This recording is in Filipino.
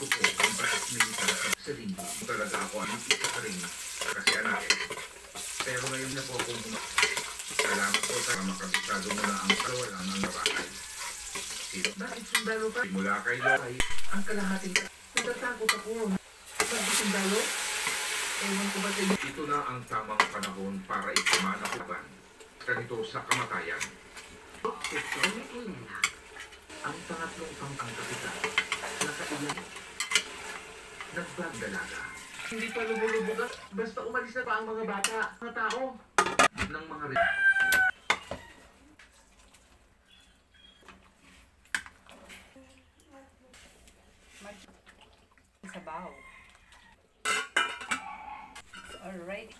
ko po ang batas militar sa linggo. Talaga ako ang isa ka rin kasi anak eh. Pero ngayon na po akong salamat po sa makabisado mo na ang kalawala ng nabahay. Bakit sundalo pa? Simula kay Loray, ang kalahating ka. Natatakot ako. Bakit sundalo? Ewan ko ba sa inyo? Ito na ang tamang panahon para ikamanakuban. Ganito sa kamatayan. Ang pangatlong pangkangkapitan, nakailan, nagbagdalaga. Hindi pa lumulubog basta umalis na pa ang mga bata, mga tao, ng mga rin. Sabaw. Alright.